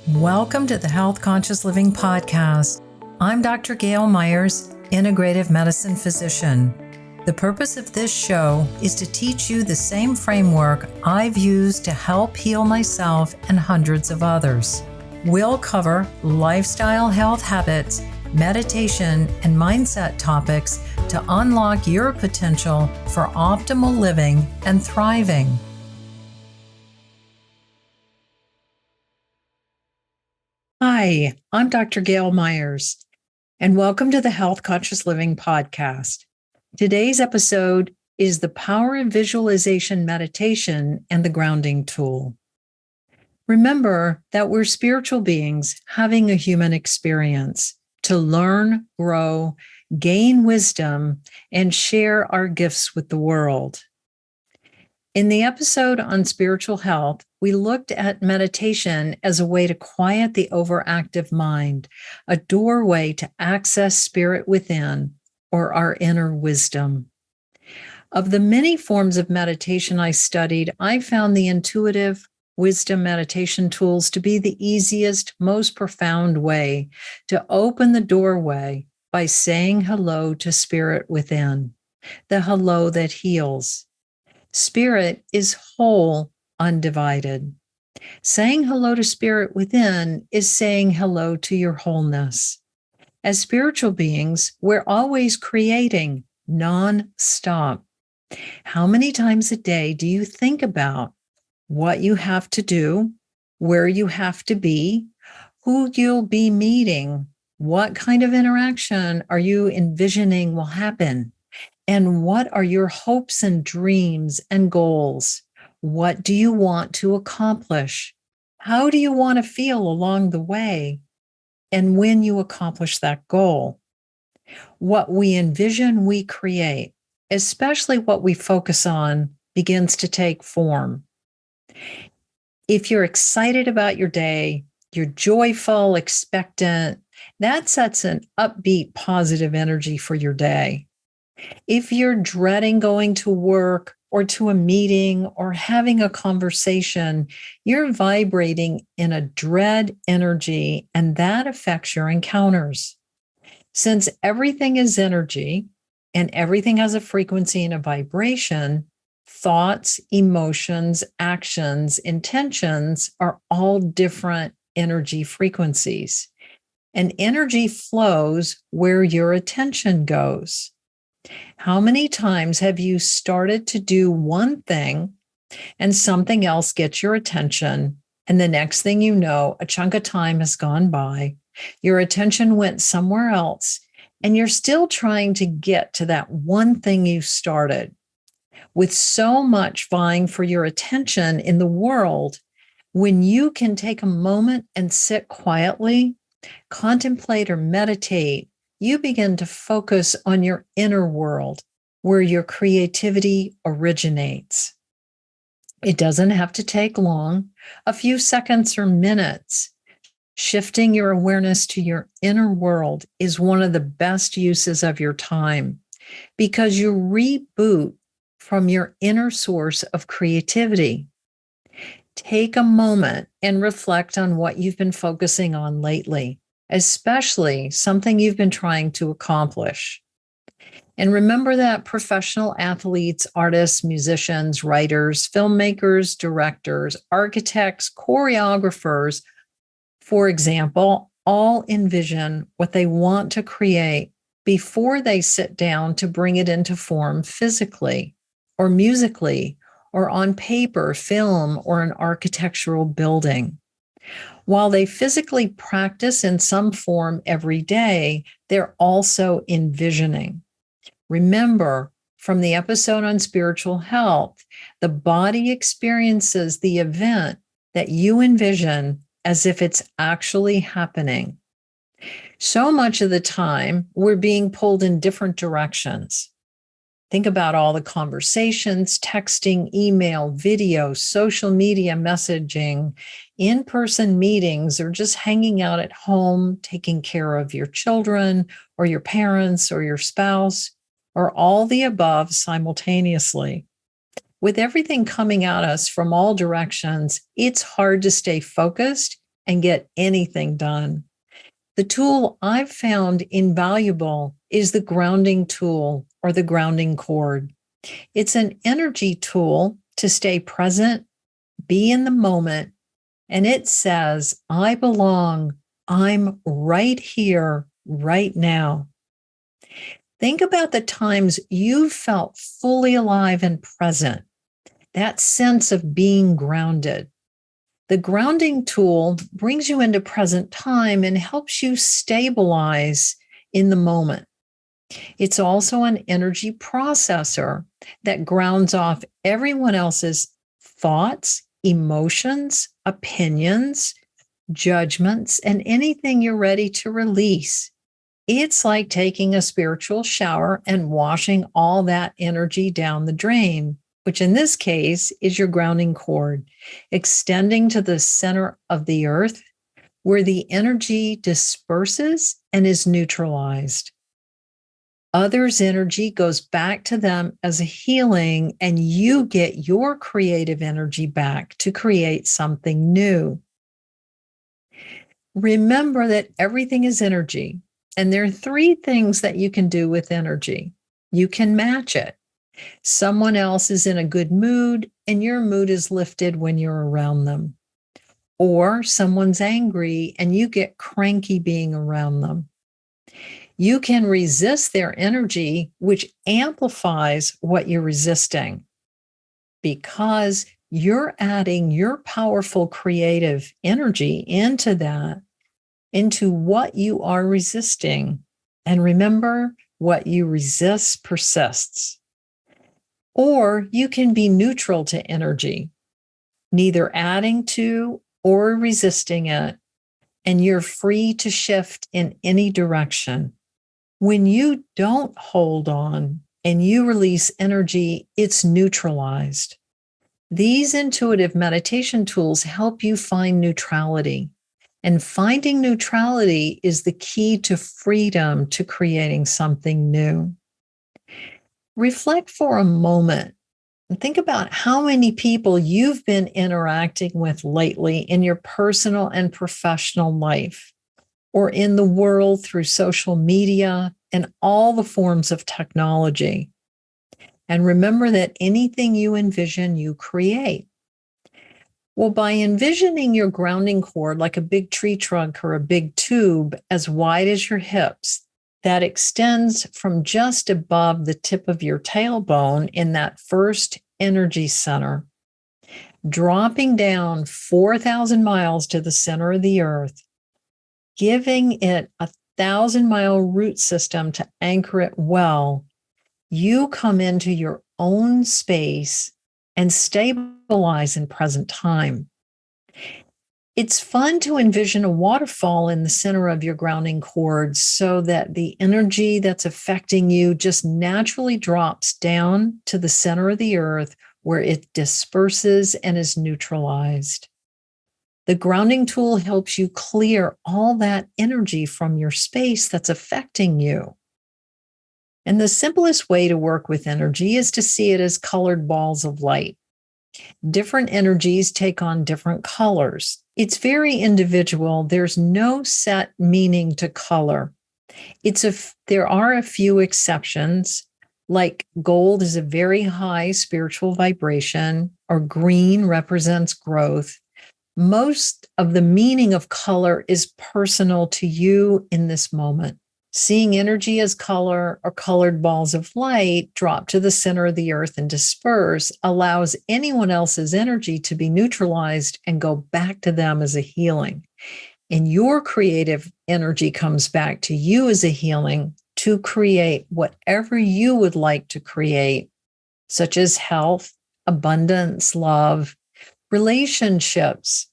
Welcome to the Health Conscious Living Podcast. I'm Dr. Gayle Myers, integrative medicine physician. The purpose of this show is to teach you the same framework I've used to help heal myself and hundreds of others. We'll cover lifestyle health habits, meditation, and mindset topics to unlock your potential for optimal living and thriving. Hi, I'm Dr. Gayle Myers, and welcome to the Health Conscious Living Podcast. Today's episode is the power of visualization meditation and the grounding tool. Remember that we're spiritual beings having a human experience to learn, grow, gain wisdom, and share our gifts with the world. In the episode on spiritual health, we looked at meditation as a way to quiet the overactive mind, a doorway to access spirit within, or our inner wisdom. Of the many forms of meditation I studied, I found the intuitive wisdom meditation tools to be the easiest, most profound way to open the doorway by saying hello to spirit within, the hello that heals. Spirit is whole, undivided. Saying hello to spirit within is saying hello to your wholeness. As spiritual beings, we're always creating non-stop. How many times a day do you think about what you have to do, where you have to be, who you'll be meeting, what kind of interaction are you envisioning will happen? And what are your hopes and dreams and goals? What do you want to accomplish? How do you want to feel along the way? And when you accomplish that goal? What we envision, we create, especially what we focus on, begins to take form. If you're excited about your day, you're joyful, expectant, that sets an upbeat, positive energy for your day. If you're dreading going to work or to a meeting or having a conversation, you're vibrating in a dread energy, and that affects your encounters. Since everything is energy and everything has a frequency and a vibration, thoughts, emotions, actions, intentions are all different energy frequencies. And energy flows where your attention goes. How many times have you started to do one thing and something else gets your attention, and the next thing you know, a chunk of time has gone by, your attention went somewhere else, and you're still trying to get to that one thing you started? With so much vying for your attention in the world, when you can take a moment and sit quietly, contemplate or meditate, you begin to focus on your inner world where your creativity originates. It doesn't have to take long, a few seconds or minutes. Shifting your awareness to your inner world is one of the best uses of your time because you reboot from your inner source of creativity. Take a moment and reflect on what you've been focusing on lately, especially something you've been trying to accomplish. And remember that professional athletes, artists, musicians, writers, filmmakers, directors, architects, choreographers, for example, all envision what they want to create before they sit down to bring it into form physically or musically or on paper, film, or an architectural building. While they physically practice in some form every day, they're also envisioning. Remember, from the episode on spiritual health, the body experiences the event that you envision as if it's actually happening. So much of the time, we're being pulled in different directions. Think about all the conversations, texting, email, video, social media messaging, in-person meetings, or just hanging out at home, taking care of your children or your parents or your spouse, or all the above simultaneously. With everything coming at us from all directions, it's hard to stay focused and get anything done. The tool I've found invaluable is the grounding tool or the grounding cord. It's an energy tool to stay present, be in the moment, and it says, I belong. I'm right here, right now. Think about the times you felt fully alive and present, that sense of being grounded. The grounding tool brings you into present time and helps you stabilize in the moment. It's also an energy processor that grounds off everyone else's thoughts, emotions, opinions, judgments, and anything you're ready to release. It's like taking a spiritual shower and washing all that energy down the drain, which in this case is your grounding cord, extending to the center of the earth where the energy disperses and is neutralized. Others' energy goes back to them as a healing, and you get your creative energy back to create something new. Remember that everything is energy, and there are three things that you can do with energy. You can match it. Someone else is in a good mood, and your mood is lifted when you're around them. Or someone's angry, and you get cranky being around them. You can resist their energy, which amplifies what you're resisting, because you're adding your powerful creative energy into that, into what you are resisting. And remember, what you resist persists. Or you can be neutral to energy, neither adding to or resisting it, and you're free to shift in any direction. When you don't hold on and you release energy, it's neutralized. These intuitive meditation tools help you find neutrality. And finding neutrality is the key to freedom, to creating something new. Reflect for a moment and think about how many people you've been interacting with lately in your personal and professional life, or in the world through social media and all the forms of technology. And remember that anything you envision, you create. Well, by envisioning your grounding cord like a big tree trunk or a big tube as wide as your hips, that extends from just above the tip of your tailbone in that first energy center, dropping down 4,000 miles to the center of the earth, giving it 1,000-mile root system to anchor it well, you come into your own space and stabilize in present time. It's fun to envision a waterfall in the center of your grounding cord so that the energy that's affecting you just naturally drops down to the center of the earth where it disperses and is neutralized. The grounding tool helps you clear all that energy from your space that's affecting you. And the simplest way to work with energy is to see it as colored balls of light. Different energies take on different colors. It's very individual. There's no set meaning to color. There are a few exceptions, like gold is a very high spiritual vibration, or green represents growth. Most of the meaning of color is personal to you in this moment. Seeing energy as color or colored balls of light drop to the center of the earth and disperse allows anyone else's energy to be neutralized and go back to them as a healing. And your creative energy comes back to you as a healing to create whatever you would like to create, such as health, abundance, love, relationships,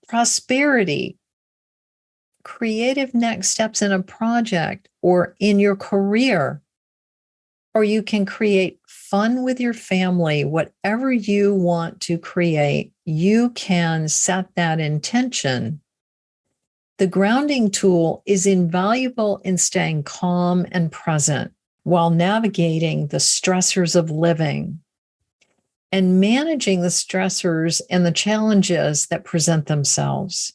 prosperity, creative next steps in a project or in your career. Or you can create fun with your family. Whatever you want to create, you can set that intention. The grounding tool is invaluable in staying calm and present while navigating the stressors of living and managing the stressors and the challenges that present themselves.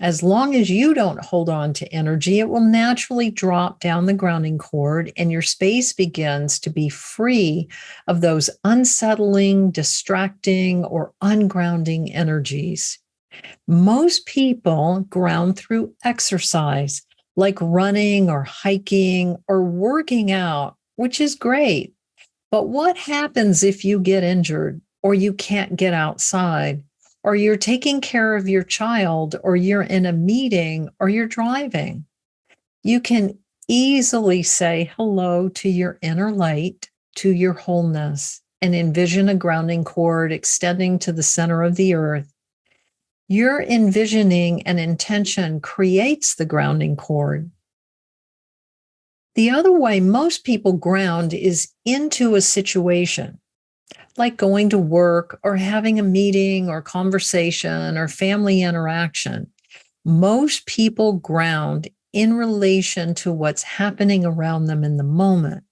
As long as you don't hold on to energy, it will naturally drop down the grounding cord and your space begins to be free of those unsettling, distracting, or ungrounding energies. Most people ground through exercise, like running or hiking or working out, which is great. But what happens if you get injured or you can't get outside? Or you're taking care of your child, or you're in a meeting, or you're driving? You can easily say hello to your inner light, to your wholeness, and envision a grounding cord extending to the center of the earth. Your envisioning and intention creates the grounding cord. The other way most people ground is into a situation, like going to work or having a meeting or conversation or family interaction. Most people ground in relation to what's happening around them in the moment.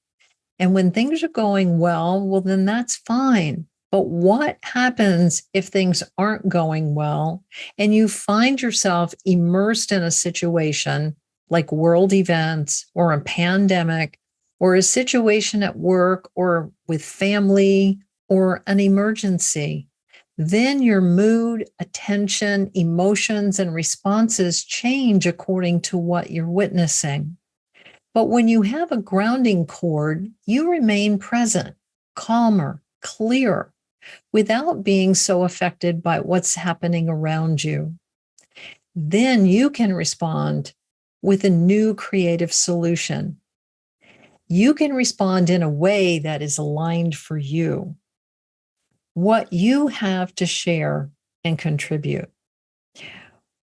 And when things are going well, then that's fine. But what happens if things aren't going well and you find yourself immersed in a situation like world events or a pandemic or a situation at work or with family or an emergency? Then your mood, attention, emotions, and responses change according to what you're witnessing. But when you have a grounding cord, you remain present, calmer, clearer, without being so affected by what's happening around you. Then you can respond with a new creative solution. You can respond in a way that is aligned for you, what you have to share and contribute.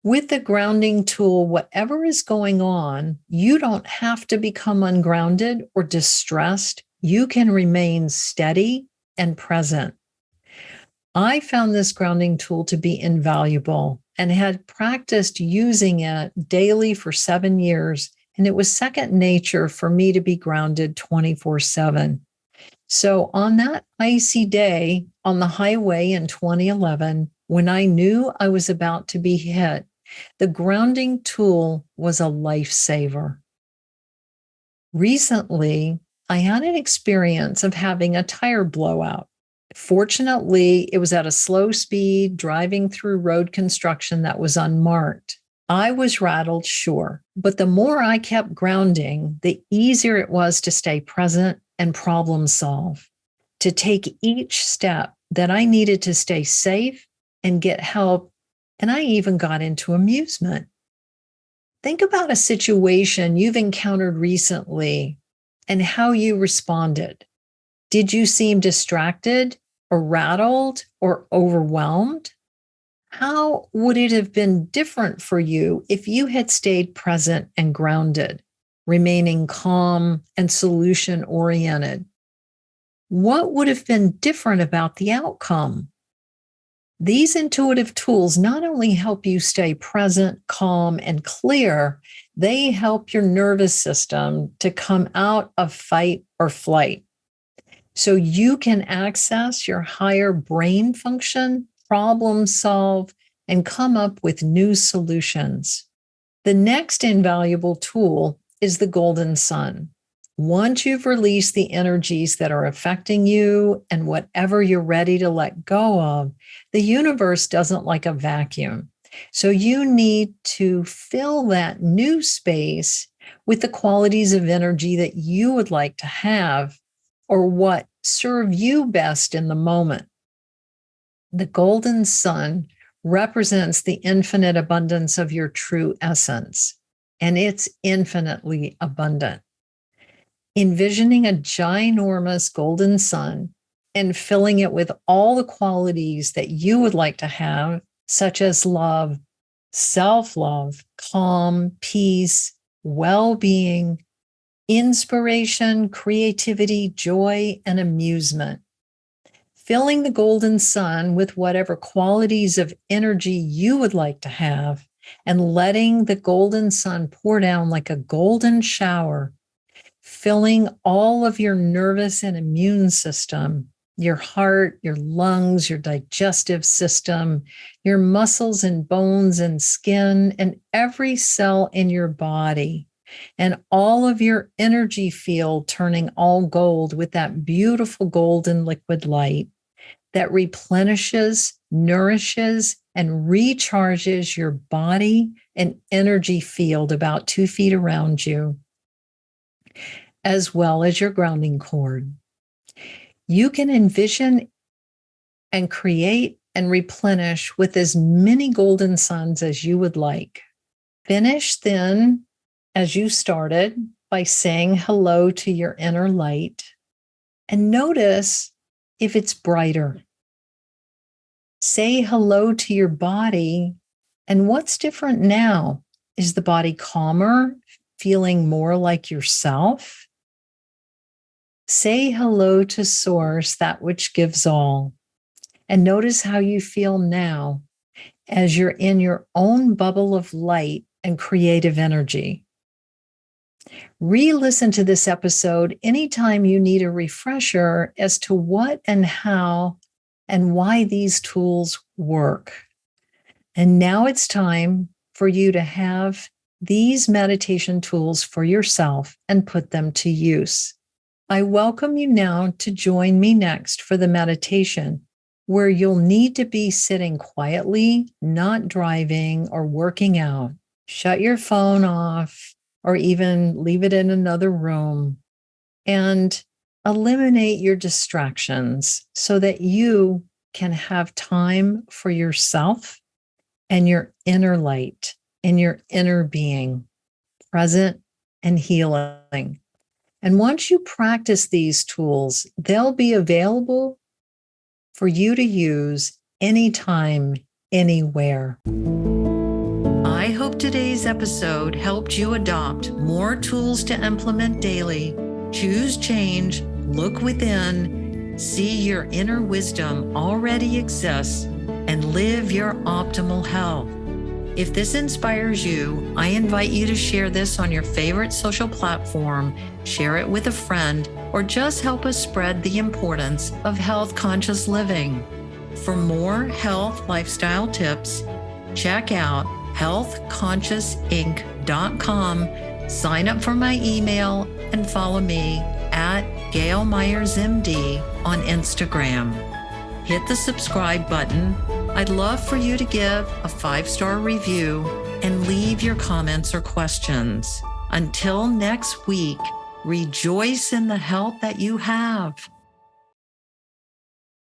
With the grounding tool, whatever is going on, you don't have to become ungrounded or distressed. You can remain steady and present. I found this grounding tool to be invaluable and had practiced using it daily for 7 years, and it was second nature for me to be grounded 24/7. So on that icy day on the highway in 2011, when I knew I was about to be hit, the grounding tool was a lifesaver. Recently, I had an experience of having a tire blowout. Fortunately, it was at a slow speed, driving through road construction that was unmarked. I was rattled, sure, but the more I kept grounding, the easier it was to stay present and problem solve, to take each step that I needed to stay safe and get help. And I even got into amusement. Think about a situation you've encountered recently and how you responded. Did you seem distracted or rattled or overwhelmed? How would it have been different for you if you had stayed present and grounded, remaining calm and solution oriented? What would have been different about the outcome? These intuitive tools not only help you stay present, calm, and clear, they help your nervous system to come out of fight or flight, so you can access your higher brain function, problem solve, and come up with new solutions. The next invaluable tool is the golden sun. Once you've released the energies that are affecting you and whatever you're ready to let go of, the universe doesn't like a vacuum. So you need to fill that new space with the qualities of energy that you would like to have or what serve you best in the moment. The golden sun represents the infinite abundance of your true essence, and it's infinitely abundant. Envisioning a ginormous golden sun and filling it with all the qualities that you would like to have, such as love, self-love, calm, peace, well-being, inspiration, creativity, joy, and amusement. Filling the golden sun with whatever qualities of energy you would like to have and letting the golden sun pour down like a golden shower, filling all of your nervous and immune system your heart, your lungs, your digestive system, your muscles and bones and skin, and every cell in your body, and all of your energy field turning all gold with that beautiful golden liquid light that replenishes, nourishes, and recharges your body and energy field about 2 feet around you, as well as your grounding cord. You can envision and create and replenish with as many golden suns as you would like. Finish then, as you started, by saying hello to your inner light and notice if it's brighter. Say hello to your body, and what's different now? Is the body calmer, feeling more like yourself? Say hello to Source, that which gives all, and notice how you feel now as you're in your own bubble of light and creative energy. Re-listen to this episode anytime you need a refresher as to what and how and why these tools work. And now it's time for you to have these meditation tools for yourself and put them to use. I welcome you now to join me next for the meditation, where you'll need to be sitting quietly, not driving or working out. Shut your phone off or even leave it in another room and eliminate your distractions so that you can have time for yourself and your inner light and your inner being, present and healing. And once you practice these tools, they'll be available for you to use anytime, anywhere. I hope today's episode helped you adopt more tools to implement daily. Choose change, look within, see your inner wisdom already exists, and live your optimal health. If this inspires you, I invite you to share this on your favorite social platform, share it with a friend, or just help us spread the importance of health-conscious living. For more health lifestyle tips, check out healthconsciousinc.com, sign up for my email, and follow me at Gayle Myers MD on Instagram. Hit the subscribe button. I'd love for you to give a 5-star review and leave your comments or questions. Until next week, rejoice in the health that you have.